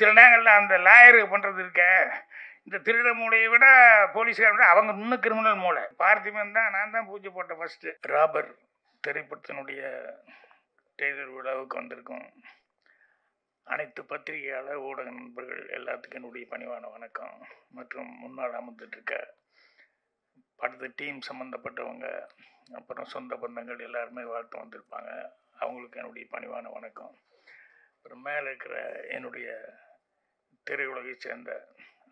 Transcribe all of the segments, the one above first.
சில நேரங்களில் அந்த லாயரு பண்ணுறது இருக்க, இந்த திருட மூளையை விட போலீஸ்கார விட அவங்க இன்னும் கிரிமினல் மூளை. பார்த்திபன் தான் நான் தான் பூஜை போட்ட ஃபஸ்ட்டு. ராபர் திரைப்படத்தினுடைய டெய்லர் விழாவுக்கு வந்திருக்கோம். அனைத்து பத்திரிகையாளர் ஊடக நண்பர்கள் எல்லாத்துக்கும் என்னுடைய பணிவான வணக்கம். மற்றும் முன்னாள் அமர்ந்துட்டுருக்க படத்து டீம் சம்மந்தப்பட்டவங்க, அப்புறம் சொந்த பந்தங்கள் எல்லாருமே வாழ்த்து வந்திருப்பாங்க. அவங்களுக்கு என்னுடைய பணிவான வணக்கம். அப்புறம் மேலே இருக்கிற என்னுடைய திரையுலகை சேர்ந்த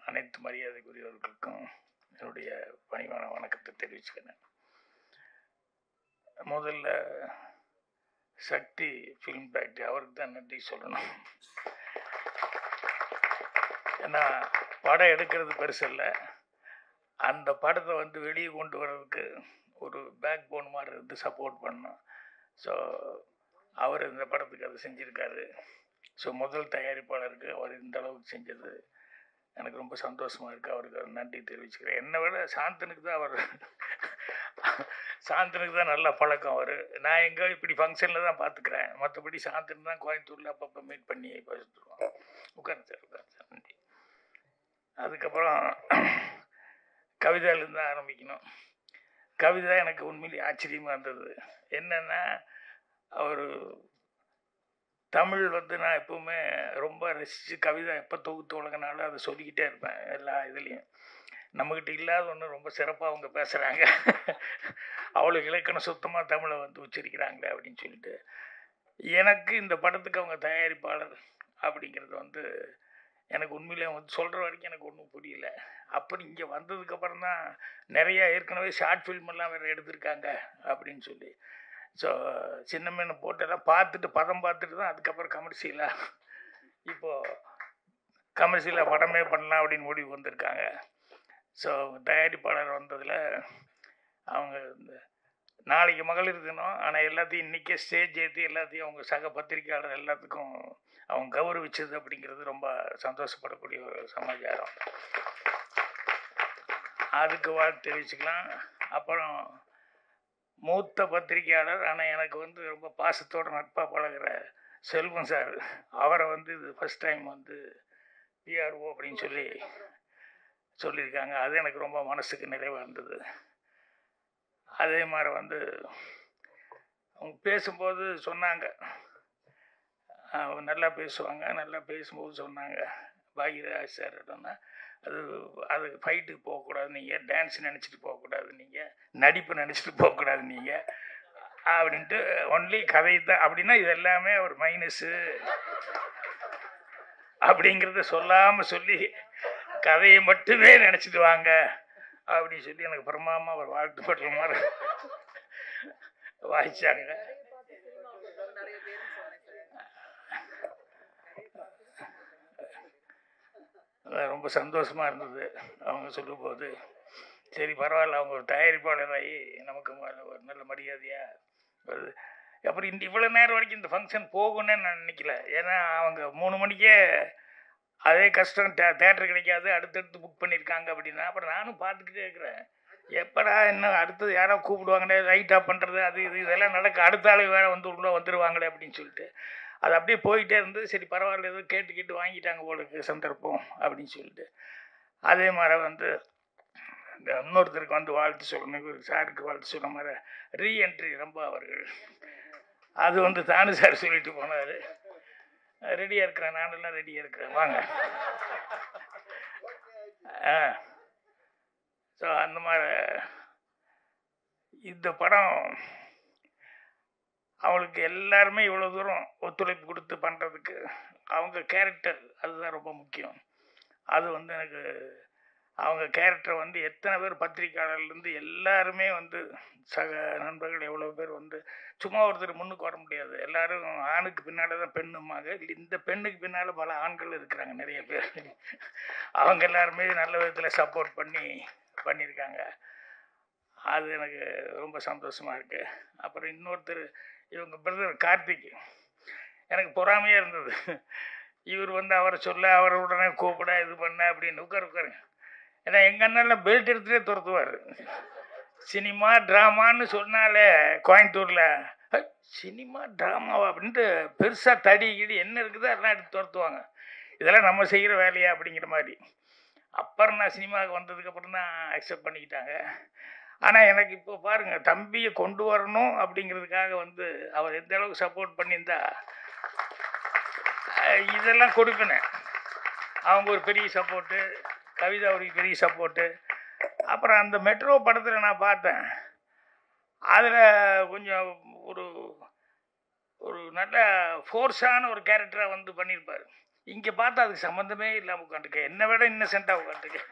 அனைத்து மரியாதைக்குரியவர்களுக்கும் என்னுடைய பணிவான வணக்கத்தை தெரிவிச்சுக்கிறேன். முதல்ல சக்தி ஃபிலிம் ஃபேக்ட்ரி அவருக்கு தான் நன்றி சொல்லணும். ஏன்னா படம் எடுக்கிறது பெருசு இல்லை, அந்த படத்தை வந்து வெளியே கொண்டு வர்றதுக்கு ஒரு பேக் போன் மாதிரி இருந்து சப்போர்ட் பண்ணோம். ஸோ அவர் இந்த படத்துக்கு அதை செஞ்சுருக்காரு. ஸோ முதல் தயாரிப்பாளருக்கு அவர் இந்த அளவுக்கு செஞ்சது எனக்கு ரொம்ப சந்தோஷமாக இருக்குது. அவருக்கு நன்றி தெரிவிச்சுக்கிறேன். என்னை விட சாந்தனுக்கு தான் நல்ல பழக்கம். அவர் நான் எங்கே இப்படி ஃபங்க்ஷனில் தான் பார்த்துக்கிறேன், மற்றபடி சாந்தன் தான் கோயம்புத்தூரில் அப்பப்போ மீட் பண்ணி பேசிட்டுருவோம். உட்காந்து சார் நன்றி. அதுக்கப்புறம் கவிதையிலேருந்து தான் ஆரம்பிக்கணும். கவிதை எனக்கு உண்மையிலே ஆச்சரியமாக இருந்தது. என்னென்னா அவர் தமிழ் வந்து நான் எப்போவுமே ரொம்ப ரசித்து கவிதை எப்போ தொகுத்து உலகனாலும் அதை சொல்லிக்கிட்டே இருப்பேன். எல்லா இதுலேயும் நம்மக்கிட்ட இல்லாத ஒன்று ரொம்ப சிறப்பாக அவங்க பேசுகிறாங்க, அவளுக்கு இலக்கணம் சுத்தமாக தமிழை வந்து உச்சரிக்கிறாங்களே அப்படின்னு சொல்லிட்டு. எனக்கு இந்த படத்துக்கு அவங்க தயாரிப்பாளர் அப்படிங்கிறது வந்து எனக்கு உண்மையிலே வந்து சொல்கிற வரைக்கும் எனக்கு ஒன்றும் புரியல. அப்படி இங்கே வந்ததுக்கப்புறம் தான் நிறையா ஏற்கனவே ஷார்ட் ஃபில்மெல்லாம் வேறு எடுத்திருக்காங்க அப்படின்னு சொல்லி. ஸோ சின்ன மீனை போட்டெல்லாம் பார்த்துட்டு பதம் பார்த்துட்டு தான் அதுக்கப்புறம் இப்போது கமர்ஷியலாக படமே பண்ணலாம் அப்படின்னு முடிவு வந்திருக்காங்க. ஸோ தயாரிப்பாளர் வந்ததில் அவங்க நாளைக்கு மகளிர் தினம், ஆனால் எல்லாத்தையும் இன்றைக்கே ஸ்டேஜ் ஏற்றி எல்லாத்தையும் அவங்க சக பத்திரிகையாளர் எல்லாத்துக்கும் அவங்க கௌரவிச்சது அப்படிங்கிறது ரொம்ப சந்தோஷப்படக்கூடிய ஒரு சமாச்சாரம். அதுக்கு வாழ்த்து தெரிவிச்சுக்கலாம். அப்புறம் மூத்த பத்திரிகையாளர் ஆனால் எனக்கு வந்து ரொம்ப பாசத்தோடு நட்பாக பழகிற செல்வம் சார், அவரை வந்து இது ஃபஸ்ட் டைம் வந்து பிஆர்ஓ அப்படின்னு சொல்லியிருக்காங்க. அது எனக்கு ரொம்ப மனசுக்கு நிறைவாக இருந்தது. அதே மாதிரி வந்து அவங்க பேசும்போது சொன்னாங்க, நல்லா பேசுவாங்க. நல்லா பேசும்போது சொன்னாங்க, பாக்யராஜ் சார் அப்படின்னா அது ஃபைட்டுக்கு போகக்கூடாது, நீங்கள் டான்ஸ் நினச்சிட்டு போகக்கூடாது, நீங்கள் நடிப்பு நினச்சிட்டு போகக்கூடாது நீங்கள் அப்படின்ட்டு ஒன்லி கதை தான் அப்படின்னா இது எல்லாமே ஒரு மைனஸு அப்படிங்கிறத சொல்லாமல் சொல்லி கதையை மட்டுமே நினச்சிட்டு வாங்க அப்படின்னு சொல்லி எனக்கு பிரமாமா ஒரு வாழ்த்துப்படுற மாதிரி வாய்ச்சாங்க. ரொம்ப சந்தோஷமாக இருந்தது அவங்க சொல்லும்போது. சரி பரவாயில்ல, அவங்க ஒரு தயாரிப்பாளராகி நமக்கு ஒரு நல்ல மரியாதையாக வருது. அப்புறம் இவ்வளோ நேரம் வரைக்கும் இந்த ஃபங்க்ஷன் போகும்னு நான் நினைக்கல. ஏன்னா அவங்க 3 மணிக்கே அதே கஷ்டம், தேட்டர் கிடைக்காது, அடுத்தடுத்து புக் பண்ணியிருக்காங்க அப்படின்னா. அப்புறம் நானும் பார்த்துக்கிட்டே இருக்கிறேன், எப்படா இன்னும் அடுத்தது யாரோ கூப்பிடுவாங்களே, லைட் ஆஃப் பண்ணுறது அது இதெல்லாம் நடக்க, அடுத்த ஆளு வேறு வந்து உள்ளே வந்துடுவாங்களே அப்படின்னு சொல்லிட்டு அது அப்படியே போயிட்டே இருந்து. சரி பரவாயில்ல, ஏதோ கேட்டு வாங்கிட்டாங்க போலுக்கு சந்தர்ப்பம் அப்படின்னு சொல்லிட்டு. அதே மாதிரி வந்து இந்த இன்னொருத்தருக்கு வந்து வாழ்த்து சொல்லணும், சாருக்கு வாழ்த்து சொல்ல மாதிரி ரீஎன்ட்ரி ரொம்ப அவர்கள் அது வந்து தானு சார் சொல்லிட்டு போனார், ரெடியாக இருக்கிறேன், நானெல்லாம் ரெடியாக இருக்கிறேன் வாங்க. ஸோ அந்த மாதிரி இந்த படம் அவங்களுக்கு எல்லாருமே இவ்வளோ தூரம் ஒத்துழைப்பு கொடுத்து பண்ணுறதுக்கு அவங்க கேரக்டர் அதுதான் ரொம்ப முக்கியம். அது வந்து எனக்கு அவங்க கேரக்டர் வந்து எத்தனை பேர் பத்திரிக்கையாளர்லேருந்து எல்லாருமே வந்து சக நண்பர்கள் எவ்வளோ பேர் வந்து சும்மா ஒருத்தர் முன்னுக்கு வர முடியாது. எல்லோரும் ஆணுக்கு பின்னால் தான் பெண்ணுமாங்க, இந்த பெண்ணுக்கு பின்னால் பல ஆண்கள் இருக்கிறாங்க நிறைய பேர். அவங்க எல்லாருமே நல்ல விதத்தில் சப்போர்ட் பண்ணியிருக்காங்க. அது எனக்கு ரொம்ப சந்தோஷமாக இருக்குது. அப்புறம் இன்னொருத்தர் இவங்க பிரதர் கார்த்திக், எனக்கு பொறாமையாக இருந்தது. இவர் வந்து அவரை சொல்ல, அவரை உடனே கூப்பிட இது பண்ண அப்படின்னு உட்காருங்க. ஏன்னா எங்கள் அண்ணெல்லாம் பெல்ட் எடுத்துகிட்டே துரத்துவார். சினிமா ட்ராமான்னு சொன்னாலே கோயம்புத்தூரில் சினிமா ட்ராமாவா அப்படின்ட்டு பெருசாக தடி கிடி என்ன இருக்குதோ எல்லாம் எடுத்து துரத்துவாங்க. இதெல்லாம் நம்ம செய்கிற வேலையா அப்படிங்கிற மாதிரி. அப்புறம் நான் சினிமாவுக்கு வந்ததுக்கப்புறம் தான் அக்செப்ட் பண்ணிக்கிட்டாங்க. ஆனால் எனக்கு இப்போ பாருங்கள், தம்பியை கொண்டு வரணும் அப்படிங்கிறதுக்காக வந்து அவர் எந்த அளவுக்கு சப்போர்ட் பண்ணியிருந்தா இதெல்லாம் கொடுப்பேனே. அவங்க ஒரு பெரிய சப்போர்ட்டு, கவிதா ஒரு பெரிய சப்போர்ட்டு. அப்புறம் அந்த மெட்ரோ படத்தில் நான் பார்த்தேன், அதில் கொஞ்சம் ஒரு ஒரு நல்ல ஃபோர்ஸான ஒரு கேரக்டராக வந்து பண்ணியிருப்பார். இங்கே பார்த்தா அதுக்கு சம்மந்தமே இல்லாமல் உட்காந்துருக்கேன். என்னை விட இன்னசென்ட்டாக உட்காந்துருக்கேன்.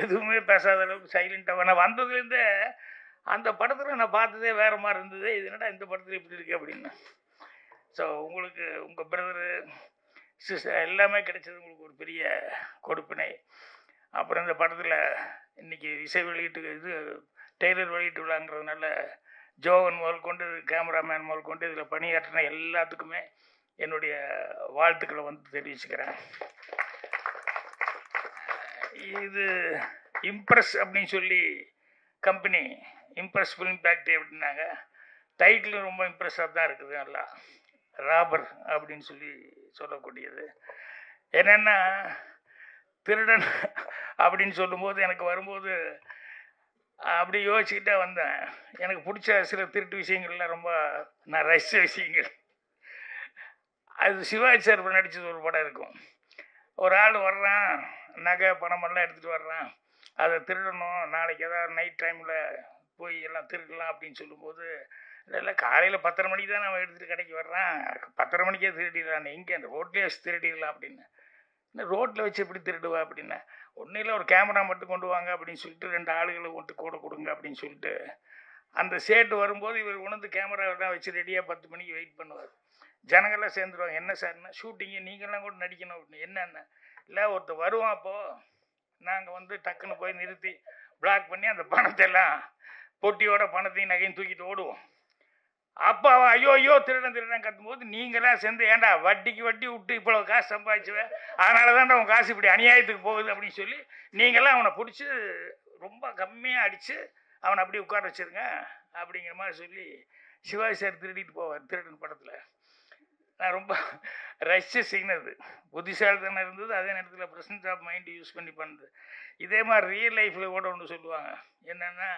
எதுவுமே பேசாத அளவுக்கு சைலண்ட்டாக. நான் வந்ததுலேருந்தே அந்த படத்தில் நான் பார்த்ததே வேறு மாதிரி இருந்தது. இது என்னடா இந்த படத்தில் இப்படி இருக்கு அப்படின்னு. ஸோ உங்களுக்கு உங்கள் பிரதரு சிஸ்டர் எல்லாமே கிடைச்சது உங்களுக்கு ஒரு பெரிய கொடுப்பினை. அப்புறம் இந்த படத்தில் இன்றைக்கி இசை வெளியீட்டு இது டெய்லர் வெளியீட்டு விழாங்கிறதுனால ஜோவன் முதல் கொண்டு கேமராமேன் முதல் கொண்டு இதில் பணியாற்றின எல்லாத்துக்குமே என்னுடைய வாழ்த்துக்களை வந்து தெரிவிச்சுக்கிறேன். இது இம்ப்ரெஸ் அப்படின்னு சொல்லி கம்பெனி, இம்ப்ரெஸ் ஃபிலிம் ஃபேக்ட்ரி அப்படின்னாங்க. டைட்டிலும் ரொம்ப இம்ப்ரெஸ்ஸாக தான் இருக்குது. நல்லா ராபர் அப்படின்னு சொல்லக்கூடியது. என்னென்னா திருடன் அப்படின்னு சொல்லும்போது எனக்கு வரும்போது அப்படி யோசிச்சுக்கிட்டே வந்தேன். எனக்கு பிடிச்ச சில திருட்டு விஷயங்கள்லாம் ரொம்ப நான் ரசித்த விஷயங்கள். அது சிவாஜி சார் நடித்தது ஒரு படம் இருக்கும். ஒரு ஆள் வர்றான், நகை பணமெல்லாம் எடுத்துகிட்டு வர்றான், அதை திருடணும், நாளைக்கு ஏதாவது நைட் டைமில் போய் எல்லாம் திருடலாம் அப்படின்னு சொல்லும்போது, இல்லை காலையில் 10:30 மணிக்கு தான் அவன் எடுத்துகிட்டு கடைக்கு வர்றான், 10:30 மணிக்கே திருடிடலான், எங்கே அந்த ரோட்லேயே வச்சு திருடிடலாம் அப்படின்னு. இன்னும் ரோட்டில் வச்சு எப்படி திருடுவா அப்படின்னா, ஒன்றும் இல்லை ஒரு கேமரா மட்டும் கொண்டு வாங்க அப்படின்னு சொல்லிட்டு 2 ஆளுகளை மட்டும் கூட கொடுங்க அப்படின்னு சொல்லிட்டு அந்த சேட்டு வரும்போது இவர் உணர்ந்து கேமராவெல்லாம் வச்சு ரெடியாக 10 மணிக்கு வெயிட் பண்ணுவார். ஜனங்கள்லாம் சேர்ந்துருவாங்க. என்ன சார்னா ஷூட்டிங்கு நீங்கள்லாம் கூட நடிக்கணும் அப்படின்னு. என்னென்ன இல்லை ஒருத்தர் வருவான், அப்போது நாங்கள் வந்து டக்குன்னு போய் நிறுத்தி பிளாக் பண்ணி அந்த பணத்தை எல்லாம் பொட்டியோட பணத்தையும் நகையும் தூக்கிட்டு ஓடுவோம். அப்போ அவன் ஐயோ ஐயோ திருடன் திருடன் கத்தும்போது நீங்களாம் சேர்ந்து ஏன்டா வட்டிக்கு வட்டி விட்டு இவ்வளோ காசு சம்பாதிச்சுவேன், அதனால தான் அவன் காசு இப்படி அநியாயத்துக்கு போகுது அப்படின்னு சொல்லி நீங்களாம் அவனை பிடிச்சி ரொம்ப கம்மியாக அடித்து அவனை அப்படியே உட்கார வச்சுருங்க அப்படிங்கிற மாதிரி சொல்லி சிவாஜி சார் திருடிட்டு போவார் திருடன் படத்தில். நான் ரொம்ப ரசித்த சீன் அது. புத்திசாலித்தனம் இருந்தது, அதே நேரத்தில் ப்ரெசன்ஸ் ஆஃப் மைண்ட் யூஸ் பண்ணி பண்ணுறது. இதே மாதிரி ரியல் லைஃப்பில் கூட ஒன்று சொல்லுவாங்க. என்னென்னா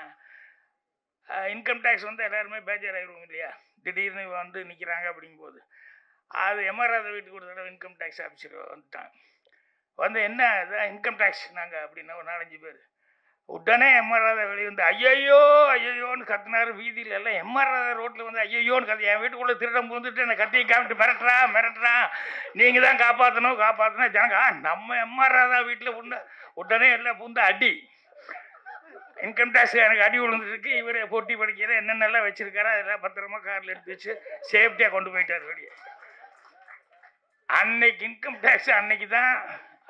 இன்கம் டேக்ஸ் வந்து எல்லாருமே பேஜர் ஆகிடுவோம் இல்லையா, திடீர்னு வந்து நிற்கிறாங்க அப்படிங்கும்போது. அது எம்ஆர்ஆர் வீட்டுக்கு ஒரு தடவை இன்கம் டேக்ஸ் ஆஃபீஸர் வந்துட்டாங்க. வந்து என்ன இதான் இன்கம் டேக்ஸ் நாங்கள் அப்படின்னா ஒரு 4-5 பேர். உடனே எம்ஆர்ஆர் வெளியே வந்து ஐயோ ஐயோன்னு கத்தினார். வீதியில் எல்லாம் எம்ஆர்ஆர் ரோட்டில் வந்து ஐயோன்னு கத்தி, என் வீட்டுக்குள்ளே திருடம் வந்துட்டு என்னை கத்தியை காமிட்டு மிரட்டுறான், நீங்கள் தான் காப்பாற்றணும் ஜனங்க நம்ம எம்ஆர்ஆர் வீட்டில் உடனே எல்லாம் பூந்து அடி. இன்கம் டேக்ஸ் எனக்கு அடி விழுந்துருக்கு, இவர் பொட்டி படிக்கிற என்னென்னலாம் வச்சுருக்காரோ அதெல்லாம் பத்திரமா காரில் எடுத்து வச்சு சேஃப்டியாக கொண்டு போயிட்டார் வெளியே. அன்னைக்கு இன்கம் டேக்ஸ் அன்னைக்கு தான்,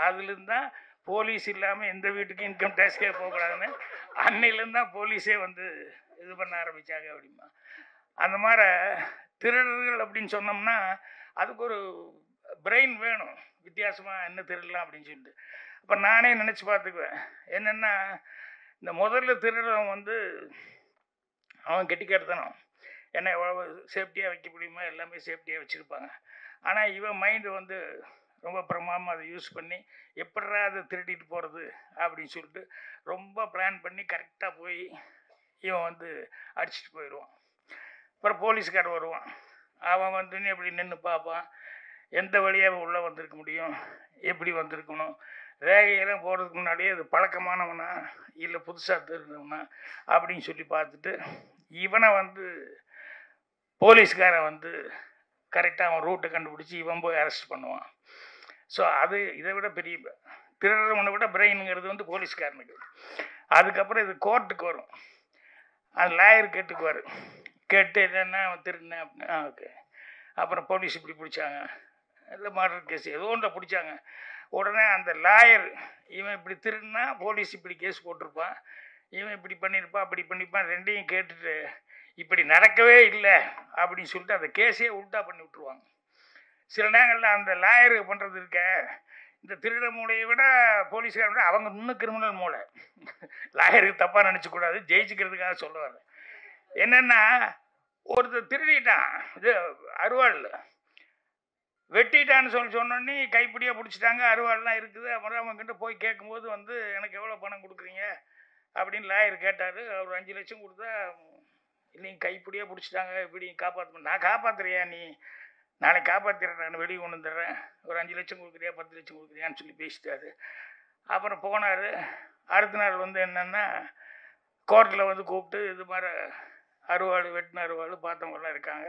அதுலேருந்து தான் போலீஸ் இல்லாமல் எந்த வீட்டுக்கும் இன்கம் டேக்ஸ்க்கே போகக்கூடாதுன்னு அன்னையிலேருந்து தான் போலீஸே வந்து இது பண்ண ஆரம்பித்தாங்க அப்படிமா. அந்த மாதிரி திருடர்கள் அப்படின்னு சொன்னோம்னா அதுக்கு ஒரு பிரெயின் வேணும், வித்தியாசமாக என்ன திருடலாம் அப்படின்னு சொல்லிட்டு. அப்போ நானே நினச்சி பார்த்துக்குவேன். என்னென்னா இந்த முதல்ல திருடுறவன் வந்து அவன் கெட்டிக்காரத்தனம், ஏன்னா எவ்வளோ சேஃப்டியாக வைக்க முடியுமோ எல்லாமே சேஃப்டியாக வச்சுருப்பாங்க. ஆனால் இவன் மைண்டு வந்து ரொம்ப பிரமாதமாக அதை யூஸ் பண்ணி எப்படா அதை திருடிட்டு போகிறது அப்படின்னு சொல்லிட்டு ரொம்ப பிளான் பண்ணி கரெக்டாக போய் இவன் வந்து அடிச்சுட்டு போயிடுவான். அப்புறம் போலீஸ்காரன் வருவான், அவன் வந்து எப்படி நின்று பார்ப்பான், எந்த வழியாக உள்ளே வந்திருக்க முடியும், எப்படி வந்திருக்கணும், ரேகையெல்லாம் போகிறதுக்கு முன்னாடியே அது பழக்கமானவனா இல்லை புதுசாக தெரிஞ்சவனா அப்படின்னு சொல்லி பார்த்துட்டு இவனை வந்து போலீஸ்காரன் வந்து கரெக்டாக அவன் ரூட்டை கண்டுபிடிச்சி இவன் போய் அரெஸ்ட் பண்ணுவான். ஸோ அது இதை விட பெரிய திருடுறவனை விட பிரெயினுங்கிறது வந்து போலீஸ்காரனுக்கு. அதுக்கப்புறம் இது கோர்ட்டுக்கு வரும், அது லாயர் கேட்டுக்குவார். கேட்டு என்னென்னா அவன் திருடினேன் அப்படின்னா ஓகே. அப்புறம் போலீஸ் இப்படி பிடிச்சாங்க, இல்லை மர்டர் கேஸ் ஏதோ ஒன்றை பிடிச்சாங்க. உடனே அந்த லாயர் இவன் இப்படி திருடினா போலீஸ் இப்படி கேஸ் போட்டிருப்பான், இவன் இப்படி பண்ணியிருப்பான் அப்படி பண்ணியிருப்பான், ரெண்டையும் கேட்டுட்டு இப்படி நடக்கவே இல்லை அப்படின்னு சொல்லிட்டு அந்த கேஸே உல்ட்டா பண்ணி விட்ருவாங்க. சில நேரங்களில் அந்த லாயரு பண்ணுறது இருக்க இந்த திருட மூளையை விட போலீஸ்கார விட அவங்க இன்னும் கிரிமினல் மூளை. லாயருக்கு தப்பாக நினச்சக்கூடாது, ஜெயிச்சுக்கிறதுக்காக சொல்லுவார். என்னென்னா ஒருத்தர் திருடிட்டான், இது அருவாள் வெட்டிட்டான்னு சொன்னோடனே கைப்பிடியாக பிடிச்சிட்டாங்க, அருவாள்லாம் இருக்குது. அப்புறம் அவங்ககிட்ட போய் கேட்கும்போது வந்து எனக்கு எவ்வளோ பணம் கொடுக்குறீங்க அப்படின்னு லாயர் கேட்டார். அவர் 5 லட்சம் கொடுத்தா, இல்லைங்க கைப்பிடியாக பிடிச்சிட்டாங்க, இப்படி காப்பாற்ற. நான் காப்பாற்றுறியா, நீ நாளைக்கு காப்பாற்றிடுறேன், நான் வெளியே கொண்டு வந்துடுறேன், ஒரு 5 லட்சம் கொடுக்குறியா 10 லட்சம் கொடுக்குறியான்னு சொல்லி பேசிட்டாரு. அப்புறம் போனார். அடுத்த நாள் வந்து என்னென்னா கோர்ட்டில் வந்து கூப்பிட்டு இது மாதிரி அருவாள், வெட்டின அருவாள் பார்த்தவங்களாம் இருக்காங்க,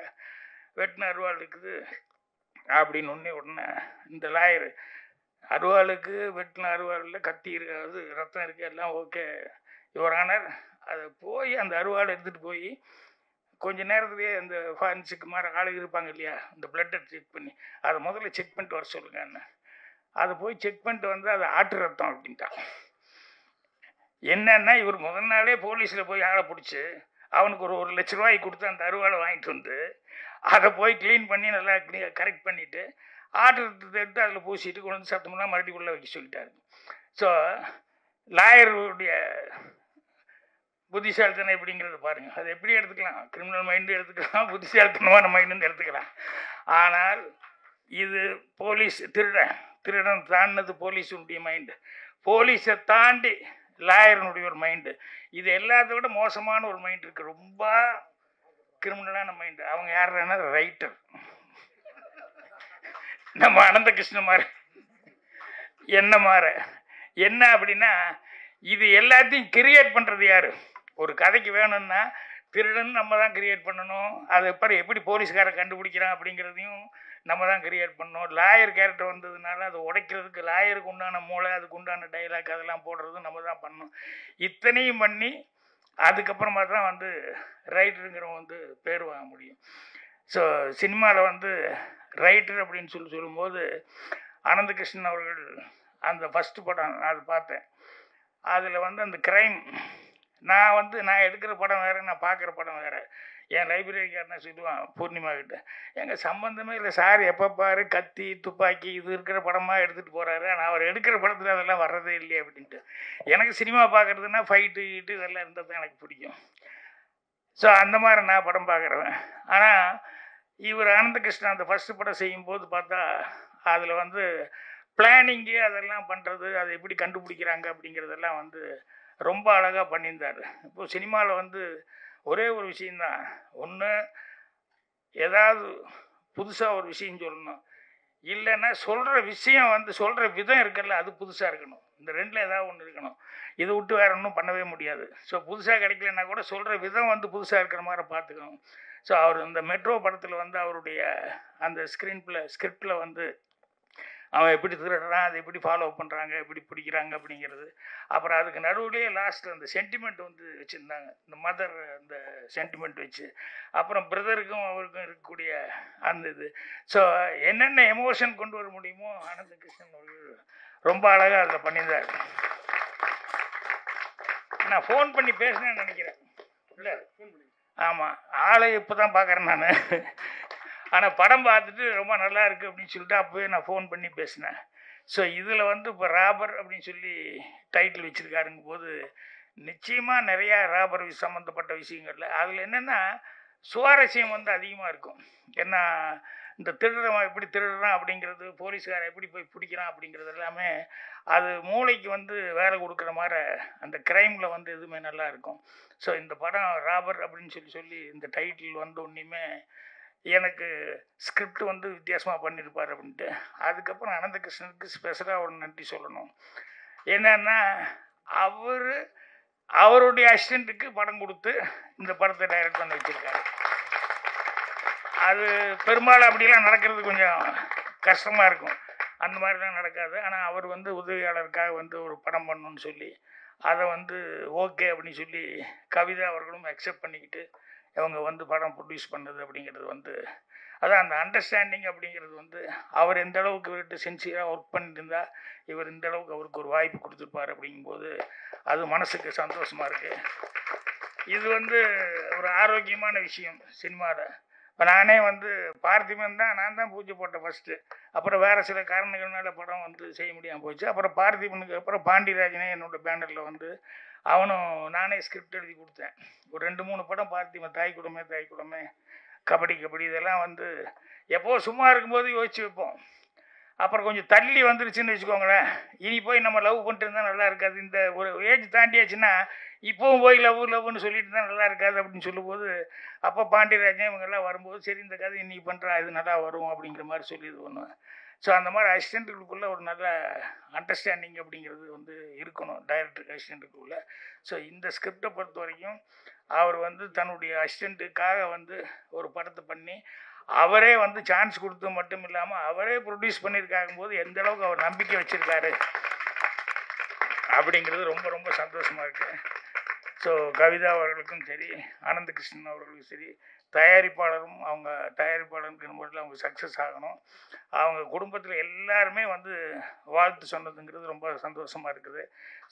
வெட்டின அருவாள் இருக்குது அப்படின்னு உடனே இந்த லாயர், அருவாளுக்கு வெட்டின அருவாளில் கத்தி இருக்காது, ரத்தம் இருக்குது, எல்லாம் ஓகே யுவர் ஆனர், அதை போய் அந்த அருவாளை எடுத்துகிட்டு போய் கொஞ்ச நேரத்துலேயே அந்த ஃபாரன்சிக் மாதிரி ஆளுங்க இருப்பாங்க இல்லையா, இந்த பிளட்டை செக் பண்ணி அதை முதல்ல செக் பண்ணிட்டு வர சொல்லுங்கன்னு. அதை போய் செக் பண்ணிட்டு வந்து அது ஆட்டு ரத்தம் அப்படின்ட்டான். என்னன்னா இவர் முதல் நாளே போலீஸில் போய் ஆளை பிடிச்சி அவனுக்கு ஒரு 1 லட்ச ரூபாய் கொடுத்து அந்த அருவாளை வாங்கிட்டு வந்து அதை போய் க்ளீன் பண்ணி நல்லா கரெக்ட் பண்ணிவிட்டு ஆட்டு ரத்தத்தை எடுத்து அதில் பூசிட்டு கொண்டு வந்து சத்தமெல்லாம் மறுபடியும் உள்ள வைக்க சொல்லிட்டாரு. ஸோ லாயருடைய புத்திசாலித்தனம் எப்படிங்கிறது பாருங்கள். அது எப்படி எடுத்துக்கலாம், கிரிமினல் மைண்டு எடுத்துக்கலாம், புத்திசாலித்தனமான மைண்டுன்னு எடுத்துக்கலாம். ஆனால் இது போலீஸ் திருடன் தாண்டினது போலீஸுடைய மைண்டு, போலீஸை தாண்டி லாயரனுடைய ஒரு மைண்டு. இது எல்லாத்த விட மோசமான ஒரு மைண்டு இருக்குது, ரொம்ப கிரிமினலான மைண்டு. அவங்க யாருன்னா ரைட்டர், நம்ம அனந்த கிருஷ்ணமார் என்ன அப்படின்னா இது எல்லாத்தையும் கிரியேட் பண்ணுறது யார்? ஒரு கதைக்கு வேணும்னா திருடன் நம்ம தான் கிரியேட் பண்ணணும். அது எப்படி போலீஸ்காரன் கண்டுபிடிக்கிறான் அப்படிங்கிறதையும் நம்ம தான் கிரியேட் பண்ணணும். லாயர் கேரக்டர் வந்ததுனால அதை உடைக்கிறதுக்கு லாயருக்கு உண்டான மூளை, அதுக்கு உண்டான டைலாக் அதெல்லாம் போடுறது நம்ம தான் பண்ணணும். இத்தனையும் பண்ணி அதுக்கப்புறமா தான் வந்து ரைட்டருங்கிறவங்க வந்து பேர் வாங்க முடியும். ஸோ சினிமாவில் வந்து ரைட்டர் அப்படின்னு சொல்லும்போது அனந்த கிருஷ்ணன் அவர்கள் அந்த ஃபஸ்ட்டு படம் அது பார்த்தேன். அதில் வந்து அந்த க்ரைம், நான் எடுக்கிற படம் வேறு, நான் பார்க்குற படம் வேறு. என் லைப்ரரிக்காரனை சொல்லுவான் பூர்ணிமா கிட்ட, எங்கள் சம்மந்தமே இல்லை சார், எப்போ பாரு கத்தி துப்பாக்கி இது இருக்கிற படமாக எடுத்துகிட்டு போகிறாரு, ஆனால் அவர் எடுக்கிற படத்தில் அதெல்லாம் வர்றதே இல்லையே அப்படின்ட்டு. எனக்கு சினிமா பார்க்குறதுனா ஃபைட்டு இதெல்லாம் இருந்தால் தான் எனக்கு பிடிக்கும். ஸோ அந்த மாதிரி நான் படம் பார்க்குறேன். ஆனால் இவர் அனந்த கிருஷ்ணன் அந்த ஃபஸ்ட்டு படம் செய்யும்போது பார்த்தா அதில் வந்து பிளானிங்கு அதெல்லாம் பண்ணுறது, அதை எப்படி கண்டுபிடிக்கிறாங்க அப்படிங்கிறதெல்லாம் வந்து ரொம்ப அழகாக பண்ணியிருந்தார். இப்போது சினிமாவில் வந்து ஒரே ஒரு விஷயந்தான், ஒன்று ஏதாவது புதுசாக ஒரு விஷயம் சொல்லணும், இல்லைன்னா சொல்கிற விஷயம் வந்து சொல்கிற விதம் இருக்குல்ல அது புதுசாக இருக்கணும். இந்த ரெண்டில் ஏதாவது ஒன்று இருக்கணும். இதை விட்டு வேறு ஒன்றும் பண்ணவே முடியாது. ஸோ புதுசாக கிடைக்கலன்னா கூட சொல்கிற விதம் வந்து புதுசாக இருக்கிற மாதிரி பார்த்துக்கணும். ஸோ அவர் இந்த மெட்ரோ படத்தில் வந்து அவருடைய அந்த ஸ்கிரிப்டில் வந்து அவன் எப்படி திருடுறான், அதை எப்படி ஃபாலோ பண்ணுறாங்க, எப்படி பிடிக்கிறாங்க அப்படிங்கிறது. அப்புறம் அதுக்கு நடுவுலேயே லாஸ்ட்டில் அந்த சென்டிமெண்ட் வந்து வச்சுருந்தாங்க, இந்த மதர் அந்த சென்டிமெண்ட் வச்சு, அப்புறம் பிரதருக்கும் அவருக்கும் இருக்கக்கூடிய அந்த இது. ஸோ என்னென்ன எமோஷன் கொண்டு வர முடியுமோ அனந்த கிருஷ்ணன் அவர்கள் ரொம்ப அழகாக அதில் பண்ணியிருந்தார். நான் ஃபோன் பண்ணி பேசினேன்னு நினைக்கிறேன், இல்லை ஆமாம், ஆளை இப்போ தான் பார்க்குறேன் நான். ஆனால் படம் பார்த்துட்டு ரொம்ப நல்லா இருக்குது அப்படின்னு சொல்லிட்டு அப்போவே நான் ஃபோன் பண்ணி பேசினேன். ஸோ இதில் வந்து இப்போ ராபர் அப்படின்னு சொல்லி டைட்டில் வச்சுருக்காருங்க போது நிச்சயமாக நிறையா ராபர் சம்மந்தப்பட்ட விஷயங்கள்ல அதில் என்னென்னா சுவாரஸ்யம் வந்து அதிகமாக இருக்கும். ஏன்னா இந்த திருடுறவன் எப்படி திருடுறான் அப்படிங்கிறது, போலீஸ்காரன் எப்படி போய் பிடிக்கிறான் அப்படிங்கிறது எல்லாமே அது மூளைக்கு வந்து வேலை கொடுக்குற மாதிரி அந்த க்ரைமில் வந்து எதுவுமே நல்லா இருக்கும். ஸோ இந்த படம் ராபர் அப்படின்னு சொல்லி இந்த டைட்டில் வந்து ஒன்றுமே எனக்கு ஸ்கிரிப்ட் வந்து வித்தியாசமாக பண்ணியிருப்பார் அப்படின்ட்டு. அதுக்கப்புறம் அனந்த கிருஷ்ணனுக்கு ஸ்பெஷலாக ஒரு நன்றி சொல்லணும். என்னன்னா அவருடைய அசிஸ்டண்ட்டுக்கு படம் கொடுத்து இந்த படத்தை டைரக்ட் பண்ணி வச்சுருக்காரு. அது பெரும்பாலும் அப்படிலாம் நடக்கிறது கொஞ்சம் கஷ்டமாக இருக்கும், அந்த மாதிரிலாம் நடக்காது. ஆனால் அவர் வந்து உதவியாளருக்காக வந்து ஒரு படம் பண்ணணுன்னு சொல்லி அதை வந்து ஓகே அப்படின்னு சொல்லி கவிதா அவர்களும் அக்செப்ட் பண்ணிக்கிட்டு இவங்க வந்து படம் ப்ரொடியூஸ் பண்ணது அப்படிங்கிறது வந்து அதான் அந்த அண்டர்ஸ்டாண்டிங் அப்படிங்கிறது வந்து அவர் எந்த அளவுக்கு இவர்கிட்ட சின்சியராக ஒர்க் பண்ணிட்டு இருந்தால் இவர் இந்த அளவுக்கு அவருக்கு ஒரு வாய்ப்பு கொடுத்துருப்பார் அப்படிங்கும்போது அது மனசுக்கு சந்தோஷமாக இருக்குது. இது வந்து ஒரு ஆரோக்கியமான விஷயம் சினிமாவில். இப்போ நானே வந்து பார்த்திபன் தான் நான் தான் பூஜை போட்டேன் ஃபஸ்ட்டு. அப்புறம் வேறு சில காரணங்கள்னால படம் வந்து செய்ய முடியாமல் போச்சு. அப்புறம் பார்த்திபனுக்கு அப்புறம் பாண்டியராஜனே என்னோடய பேனரில் வந்து அவனும் நானே ஸ்கிரிப்ட் எழுதி கொடுத்தேன். ஒரு 2-3 படம் பார்த்திபன், தாய் குடமே கபடி இதெல்லாம் வந்து எப்போ சும்மா இருக்கும்போது யோசிச்சு வைப்போம். அப்புறம் கொஞ்சம் தள்ளி வந்துருச்சுன்னு வச்சுக்கோங்களேன், இனி போய் நம்ம லவ் பண்ணிட்டு இருந்தால் நல்லா இருக்காது. இந்த ஒரு ஏஜ் தாண்டியாச்சுன்னா இப்போவும் போய் லவ்னு சொல்லிட்டு இருந்தால் நல்லா இருக்காது அப்படின்னு சொல்லும்போது, அப்போ பாண்டியராஜன் இவங்கெல்லாம் வரும்போது சரி இந்த கதை இன்னைக்கு பண்ணுறா இது நல்லா வரும் அப்படிங்கிற மாதிரி சொல்லி இது பண்ணுவேன். ஸோ அந்த மாதிரி அசிஸ்டண்ட்டுகளுக்குள்ள ஒரு நல்ல அண்டர்ஸ்டாண்டிங் அப்படிங்கிறது வந்து இருக்கணும் டைரக்டருக்கு அசிஸ்டண்ட்டுக்குள்ள. ஸோ இந்த ஸ்கிரிப்டை பொறுத்த வரைக்கும் அவர் வந்து தன்னுடைய அசிஸ்டண்ட்டுக்காக வந்து ஒரு படத்தை பண்ணி அவரே வந்து சான்ஸ் கொடுத்து மட்டும் இல்லாமல் அவரே ப்ரொடியூஸ் பண்ணியிருக்காகும் போது எந்த அளவுக்கு அவர் நம்பிக்கை வச்சுருக்காரு அப்படிங்கிறது ரொம்ப ரொம்ப சந்தோஷமாக இருக்குது. ஸோ கவிதா அவர்களுக்கும் சரி, ஆனந்த கிருஷ்ணன் அவர்களுக்கும் சரி, தயாரிப்பாளரும் அவங்க தயாரிப்பாளருக்கு மட்டும் அவங்க சக்ஸஸ் ஆகணும். அவங்க குடும்பத்தில் எல்லாருமே வந்து வாழ்த்து சொன்னதுங்கிறது ரொம்ப சந்தோஷமாக இருக்குது.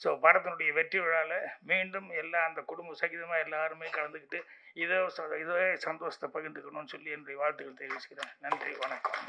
ஸோ படத்தினுடைய வெற்றி விழாவில் மீண்டும் எல்லா அந்த குடும்ப சகிதமாக எல்லாருமே கலந்துக்கிட்டு இதே சந்தோஷத்தை பகிர்ந்துக்கணும்னு சொல்லி என்னுடைய வாழ்த்துக்கள் தெரிவிச்சுக்கிறேன். நன்றி, வணக்கம்.